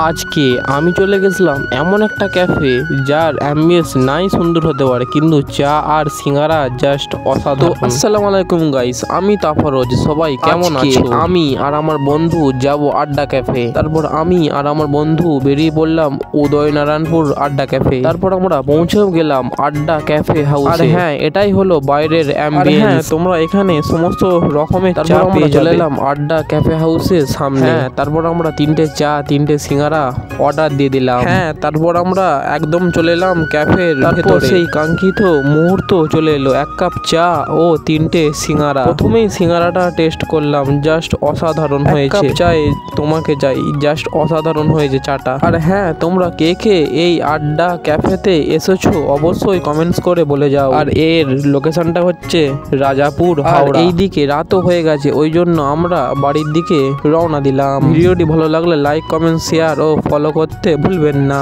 আজকে আমি চলে গেছিলাম এমন একটা ক্যাফে যার অ্যাম্বিয়েন্স নাই সুন্দর হতে পারে, কিন্তু চা আর সিঙ্গারা জাস্ট অসাধারণ। আসসালামু আলাইকুম গাইস, আমি তাফরোজ। সবাই কেমন আছো? আমি আর আমার বন্ধু যাব আড্ডা ক্যাফে। তারপর আমি আর আমার বন্ধু বেরিয়ে পড়লাম উদয়নারায়ণপুর আড্ডা ক্যাফে। তারপর আমরা পৌঁছেও গেলাম আড্ডা ক্যাফে হাউস। আর হ্যাঁ, এটাই হলো বাইরের অ্যাম্বিয়েন্স। হ্যাঁ, তোমরা এখানে সমস্ত রকমের চা পেয়ে চলে এলাম আড্ডা ক্যাফে হাউসের সামনে। হ্যাঁ, তারপর আমরা তিনটে চা তিনটে সিঙ্গারা অর্ডার দিয়ে দিলাম। হ্যাঁ, তারপর আমরা একদম চলে এলাম ক্যাফের ভেতরে। সেই কাঙ্ক্ষিত মুহূর্ত চলে এলো, এক কাপ চা ও তিনটে সিঙ্গারা। প্রথমেই সিঙ্গারাটা টেস্ট করলাম, জাস্ট অসাধারণ হয়েছে। চাই তোমাকে চাই, জাস্ট অসাধারণ হয়েছে চাটা। আর হ্যাঁ, তোমরা কে কে এই আড্ডা ক্যাফেতে এসেছো অবশ্যই কমেন্টস করে বলে যাও। আর এর লোকেশনটা হচ্ছে রাজাপুর হাওড়া। এই দিকে রাতও হয়ে গেছে, ওই জন্য আমরা বাড়ির দিকে রওনা দিলাম। ভিডিওটি ভালো লাগলে লাইক কমেন্ট শেয়ার ও ফলো করতে ভুলবেন না।